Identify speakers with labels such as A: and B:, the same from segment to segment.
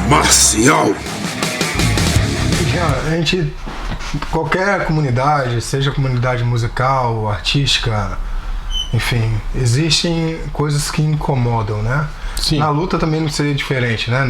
A: marcial.
B: A gente, qualquer comunidade, seja comunidade musical, artística, enfim, existem coisas que incomodam, né?
C: Sim.
B: Na luta também não seria diferente, né?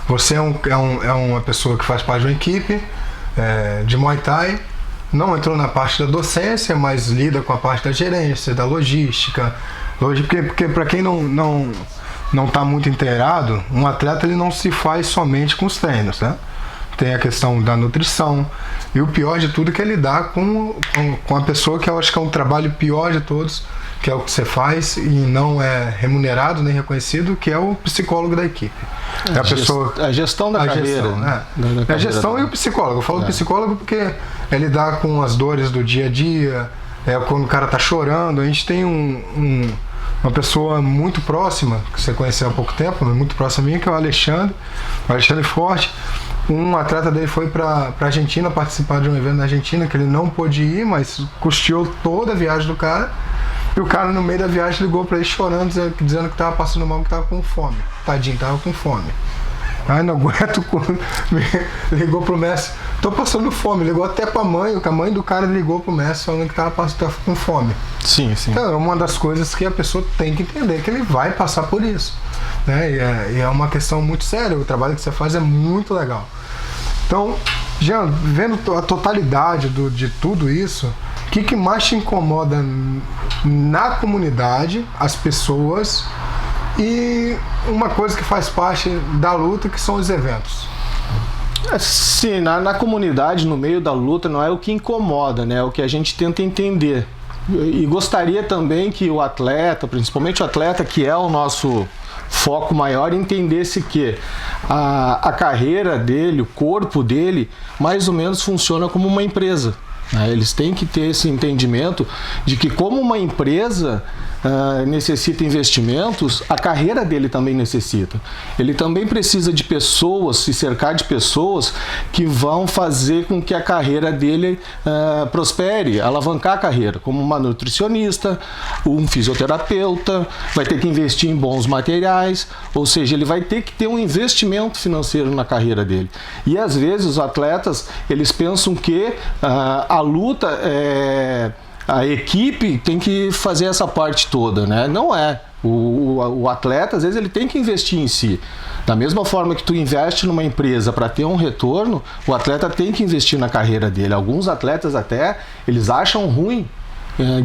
B: Você é uma pessoa que faz parte de uma equipe de Muay Thai, não entrou na parte da docência, mas lida com a parte da gerência, da logística. Porque para quem não está muito inteirado, um atleta ele não se faz somente com os treinos, né? Tem a questão da nutrição, e o pior de tudo é que é lidar com a pessoa, que eu acho que é um trabalho pior de todos, que é o que você faz e não é remunerado nem reconhecido, que é o psicólogo da equipe. É
C: a gestão da carreira.
B: Gestão, né? A gestão e o psicólogo. Eu falo psicólogo porque é lidar com as dores do dia a dia, quando o cara tá chorando. A gente tem uma pessoa muito próxima, que você conheceu há pouco tempo, muito próxima a mim, que é o Alexandre Forte. Um atleta dele foi para a Argentina participar de um evento na Argentina, que ele não pôde ir, mas custeou toda a viagem do cara. E o cara, no meio da viagem, ligou para ele chorando, dizendo que tava passando mal, que tava com fome. Tadinho, tava com fome. Ai, não aguento. Ligou pro mestre, tô passando fome. Ligou até pra mãe, a mãe do cara ligou pro mestre falando que tava com fome.
C: Sim.
B: Então, é uma das coisas que a pessoa tem que entender, que ele vai passar por isso, né? E é uma questão muito séria. O trabalho que você faz é muito legal. Então, Jean, vendo a totalidade de tudo isso, o que mais te incomoda na comunidade, as pessoas, e uma coisa que faz parte da luta, que são os eventos?
C: Sim, na comunidade, no meio da luta, não é o que incomoda, né? É o que a gente tenta entender. E gostaria também que o atleta, principalmente o atleta que é o nosso foco maior, entendesse que a carreira dele, o corpo dele, mais ou menos funciona como uma empresa. Eles têm que ter esse entendimento de que, como uma empresa necessita investimentos, a carreira dele também necessita. Ele também precisa de pessoas, se cercar de pessoas que vão fazer com que a carreira dele prospere, alavancar a carreira, como uma nutricionista, um fisioterapeuta, vai ter que investir em bons materiais, ou seja, ele vai ter que ter um investimento financeiro na carreira dele. E às vezes os atletas, eles pensam que a luta a equipe tem que fazer essa parte toda, né? Não é. O atleta, às vezes, ele tem que investir em si. Da mesma forma que tu investe numa empresa para ter um retorno, o atleta tem que investir na carreira dele. Alguns atletas até, eles acham ruim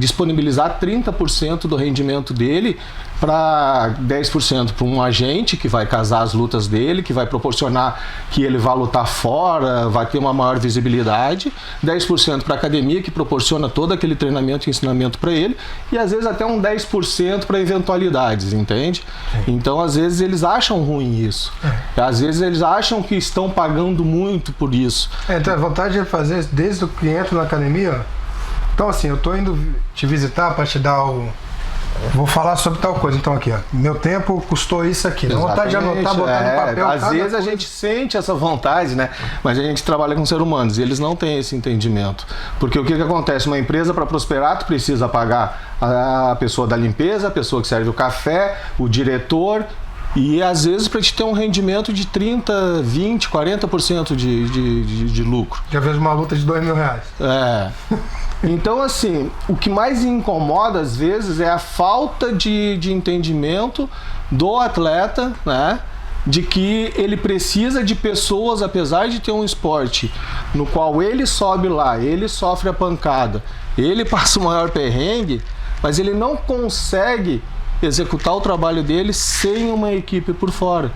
C: disponibilizar 30% do rendimento dele para 10% para um agente que vai casar as lutas dele, que vai proporcionar que ele vá lutar fora, vai ter uma maior visibilidade, 10% para a academia, que proporciona todo aquele treinamento e ensinamento para ele, e às vezes até um 10% para eventualidades, entende? Então, às vezes, eles acham ruim isso. Às vezes, eles acham que estão pagando muito por isso.
B: Então, a vontade de fazer desde o que entra na academia. Então, assim, eu tô indo te visitar para te dar vou falar sobre tal coisa. Então, aqui, ó, meu tempo custou isso aqui. Dá vontade de anotar, botar no papel.
C: Às vezes a gente sente essa vontade, né? Mas a gente trabalha com seres humanos e eles não têm esse entendimento. Porque o que acontece? Uma empresa, para prosperar, tu precisa pagar a pessoa da limpeza, a pessoa que serve o café, o diretor. E às vezes para te ter um rendimento de 30%, 20%, 40% de lucro.
B: Já vejo uma luta de R$2.000.
C: Então, assim, o que mais incomoda às vezes é a falta de entendimento do atleta, né? De que ele precisa de pessoas, apesar de ter um esporte no qual ele sobe lá, ele sofre a pancada, ele passa o maior perrengue, mas ele não consegue executar o trabalho dele sem uma equipe por fora.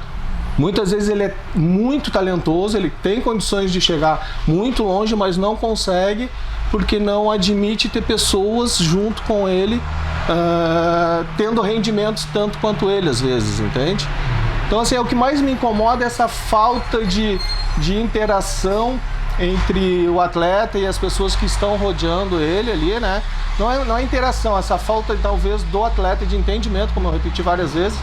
C: Muitas vezes ele é muito talentoso, ele tem condições de chegar muito longe, mas não consegue porque não admite ter pessoas junto com ele, tendo rendimentos tanto quanto ele, às vezes, entende? Então, assim, o que mais me incomoda é essa falta de interação entre o atleta e as pessoas que estão rodeando ele ali, né? Não é interação, essa falta talvez do atleta de entendimento, como eu repeti várias vezes,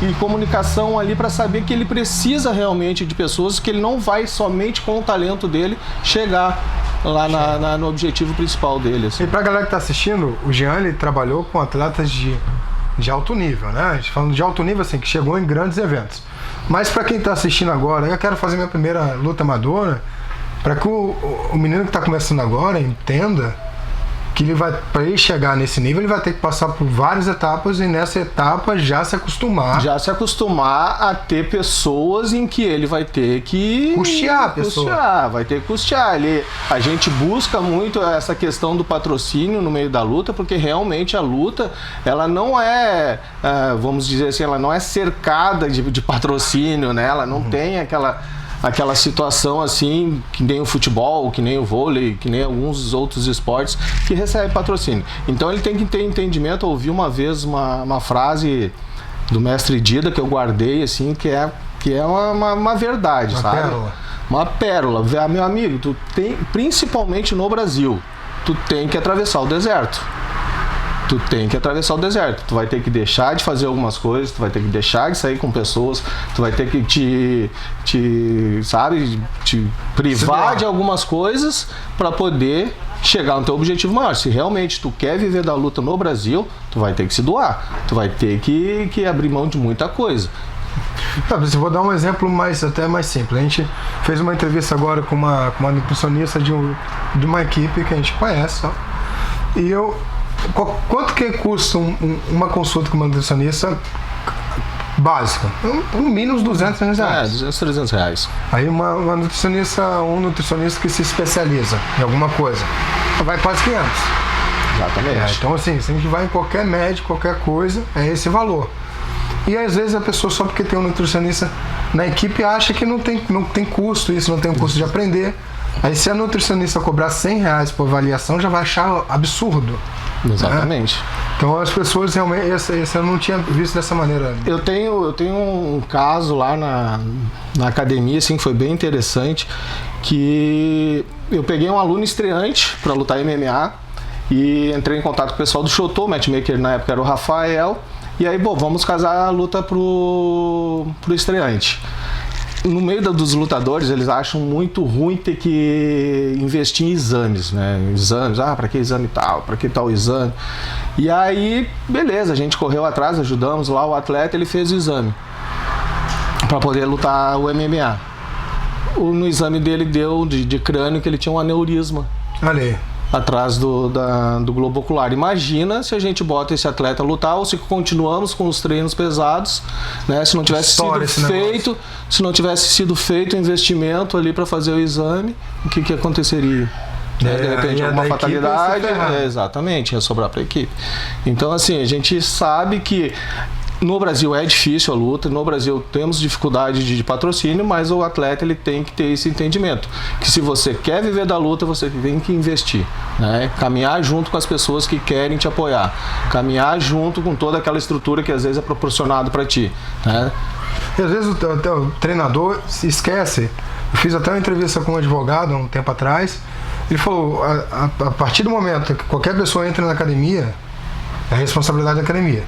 C: e comunicação ali para saber que ele precisa realmente de pessoas, que ele não vai somente com o talento dele chegar lá no objetivo principal dele. Assim.
B: E pra galera que tá assistindo, o Jean, ele trabalhou com atletas de alto nível, né? A gente falando de alto nível, assim, que chegou em grandes eventos. Mas para quem está assistindo agora, eu quero fazer minha primeira luta amadora, para que o menino que está começando agora entenda que para ele chegar nesse nível, ele vai ter que passar por várias etapas e nessa etapa já se acostumar.
C: Já se acostumar a ter pessoas em que ele vai ter que
B: custear a pessoa.
C: Vai ter que custear. A gente busca muito essa questão do patrocínio no meio da luta, porque realmente a luta, ela não é, vamos dizer assim, ela não é cercada de patrocínio, né? Ela não tem aquela situação assim, que nem o futebol, que nem o vôlei, que nem alguns outros esportes que recebem patrocínio. Então ele tem que ter entendimento. Eu ouvi uma vez uma frase do mestre Dida que eu guardei, assim, que é uma verdade,
B: uma
C: sabe?
B: Pérola.
C: Uma pérola. Meu amigo, tu tem, principalmente no Brasil, tu tem que atravessar o deserto. Tu tem que atravessar o deserto. Tu vai ter que deixar de fazer algumas coisas, tu vai ter que deixar de sair com pessoas, tu vai ter que te privar de algumas coisas para poder chegar no teu objetivo maior. Se realmente tu quer viver da luta no Brasil, tu vai ter que se doar. Tu vai ter que abrir mão de muita coisa.
B: Eu vou dar um exemplo até mais simples. A gente fez uma entrevista agora com uma nutricionista de uma equipe que a gente conhece, ó. E quanto que custa uma consulta com uma nutricionista básica? No mínimo uns 200, 300 reais.
C: 200, 300 reais.
B: Aí um nutricionista que se especializa em alguma coisa, vai quase 500.
C: Exatamente.
B: Então assim, se a gente vai em qualquer médico, qualquer coisa, é esse valor. E às vezes a pessoa, só porque tem um nutricionista na equipe, acha que não tem custo, isso não tem um custo de aprender. Aí se a nutricionista cobrar 100 reais por avaliação, já vai achar absurdo.
C: Exatamente.
B: Né? Então as pessoas realmente, esse eu não tinha visto dessa maneira.
C: Eu tenho um caso lá na academia, assim, que foi bem interessante, que eu peguei um aluno estreante para lutar MMA e entrei em contato com o pessoal do Shotô, o matchmaker na época era o Rafael, e aí, vamos casar a luta pro estreante. No meio dos lutadores, eles acham muito ruim ter que investir em exames, né? Exames, para que exame tal, para que tal exame. E aí, beleza, a gente correu atrás, ajudamos lá o atleta, ele fez o exame para poder lutar o MMA. No exame dele deu de crânio que ele tinha um aneurisma.
B: Olha aí.
C: Atrás do globo ocular. Imagina se a gente bota esse atleta a lutar ou se continuamos com os treinos pesados, né? Se não tivesse sido feito o investimento ali para fazer o exame, o que aconteceria? De repente alguma fatalidade, exatamente, ia sobrar para a equipe. Então assim, a gente sabe que no Brasil é difícil a luta, no Brasil temos dificuldade de patrocínio, mas o atleta ele tem que ter esse entendimento, que se você quer viver da luta, você tem que investir, né? Caminhar junto com as pessoas que querem te apoiar, caminhar junto com toda aquela estrutura que às vezes é proporcionado para ti, né?
B: E às vezes o treinador se esquece. Eu fiz até uma entrevista com um advogado há um tempo atrás, ele falou, a partir do momento que qualquer pessoa entra na academia, é a responsabilidade da academia.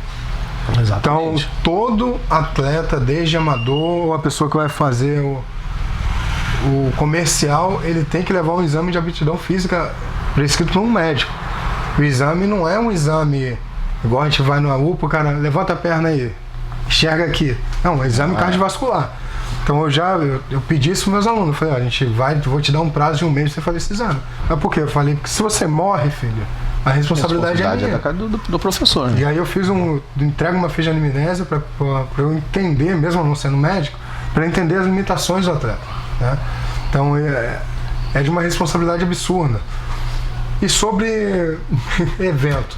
C: Exatamente.
B: Então, todo atleta, desde amador ou a pessoa que vai fazer o comercial, ele tem que levar um exame de aptidão física prescrito por um médico. O exame não é um exame igual a gente vai no UPA, o cara levanta a perna aí, enxerga aqui. Não, é um exame cardiovascular. Então eu pedi isso para meus alunos. Eu falei, vou te dar um prazo de 1 mês para você fazer esse exame. Mas por quê? Eu falei, porque se você morre, filho, a responsabilidade é minha.
C: Do professor, né?
B: E aí eu entrego uma ficha de anamnese para eu entender, mesmo não sendo médico, para entender as limitações do atleta, né? Então é de uma responsabilidade absurda. E sobre evento,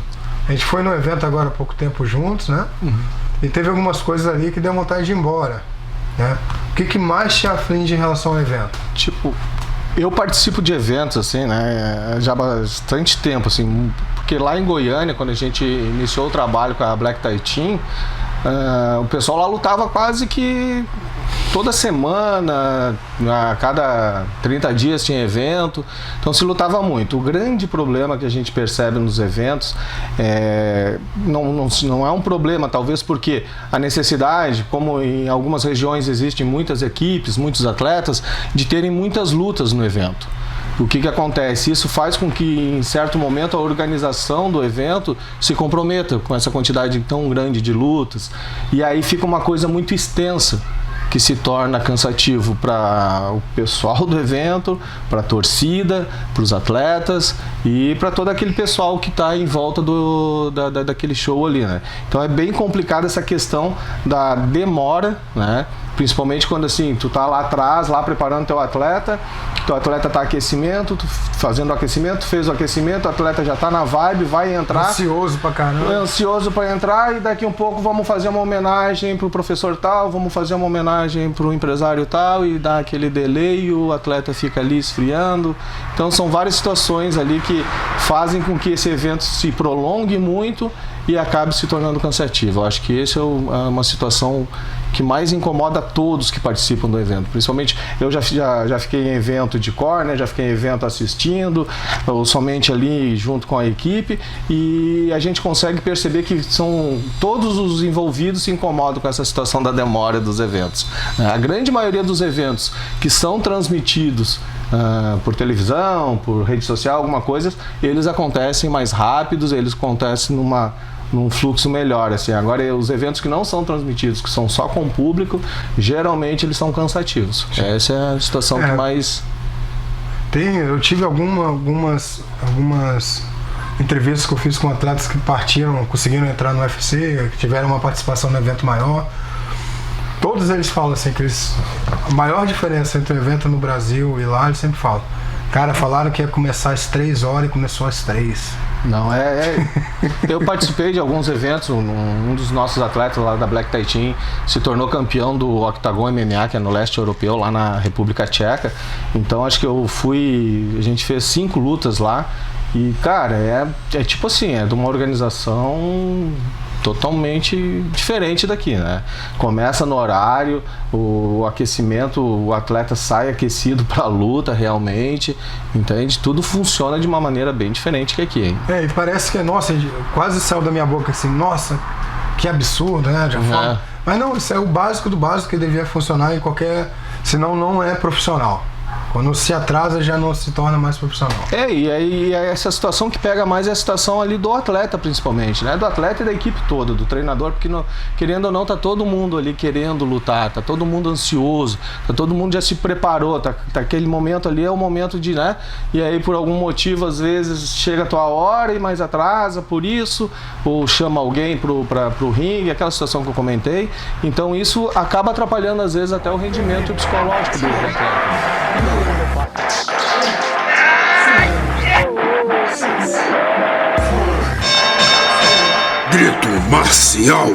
B: a gente foi no evento agora há pouco tempo juntos, né? Uhum. E teve algumas coisas ali que deu vontade de ir embora, né? O que mais te aflige em relação ao evento?
C: Tipo, eu participo de eventos, assim, né, já há bastante tempo, assim, porque lá em Goiânia, quando a gente iniciou o trabalho com a Black Tie Team, o pessoal lá lutava quase que toda semana, a cada 30 dias tinha evento, então se lutava muito. O grande problema que a gente percebe nos eventos não é um problema, talvez porque a necessidade, como em algumas regiões existem muitas equipes, muitos atletas, de terem muitas lutas no evento. O que acontece? Isso faz com que, em certo momento, a organização do evento se comprometa com essa quantidade tão grande de lutas. E aí fica uma coisa muito extensa. que se torna cansativo para o pessoal do evento, para a torcida, para os atletas e para todo aquele pessoal que está em volta daquele show ali, né? Então é bem complicada essa questão da demora, né? Principalmente quando assim, tu tá lá atrás, lá preparando teu atleta tá aquecimento, tu fazendo o aquecimento, fez o aquecimento, o atleta já tá na vibe, vai entrar.
B: Ansioso pra caramba.
C: Ansioso pra entrar e daqui um pouco vamos fazer uma homenagem pro professor tal, vamos fazer uma homenagem pro empresário tal e dá aquele delay e o atleta fica ali esfriando. Então são várias situações ali que fazem com que esse evento se prolongue muito e acabe se tornando cansativo. Eu acho que essa é uma situação que mais incomoda todos que participam do evento. Principalmente, eu já fiquei em evento de corner, já fiquei em evento assistindo, ou somente ali junto com a equipe, e a gente consegue perceber que todos os envolvidos se incomodam com essa situação da demora dos eventos. A grande maioria dos eventos que são transmitidos por televisão, por rede social, alguma coisa, eles acontecem mais rápidos, eles acontecem num fluxo melhor, assim. Agora, os eventos que não são transmitidos, que são só com o público, geralmente eles são cansativos. Sim. Essa é a situação que mais...
B: Eu tive algumas entrevistas que eu fiz com atletas que conseguiram entrar no UFC, que tiveram uma participação no evento maior. Todos eles falam assim, que a maior diferença entre o evento no Brasil e lá, eles sempre falam. Cara, falaram que ia começar às 3 horas e começou às 3.
C: Não, eu participei de alguns eventos, um dos nossos atletas lá da Black Thai Team se tornou campeão do Octagon MMA, que é no leste europeu, lá na República Tcheca. Então acho que a gente fez 5 lutas lá e, cara, é tipo assim, é de uma organização totalmente diferente daqui, né? Começa no horário, o aquecimento, o atleta sai aquecido para a luta realmente, entende? Tudo funciona de uma maneira bem diferente que aqui, hein?
B: E parece que, nossa, quase saiu da minha boca assim, nossa, que absurdo, né? Mas não, isso é o básico do básico que devia funcionar em qualquer... Senão não é profissional. Quando se atrasa, já não se torna mais profissional.
C: E aí essa situação que pega mais é a situação ali do atleta, principalmente, né? Do atleta e da equipe toda, do treinador, porque querendo ou não, tá todo mundo ali querendo lutar, tá todo mundo ansioso, tá todo mundo já se preparou, tá aquele momento ali é o momento de, né? E aí por algum motivo, às vezes, chega a tua hora e mais atrasa por isso, ou chama alguém pro ringue, aquela situação que eu comentei. Então isso acaba atrapalhando, às vezes, até o rendimento psicológico do atleta.
A: Grito Marcial.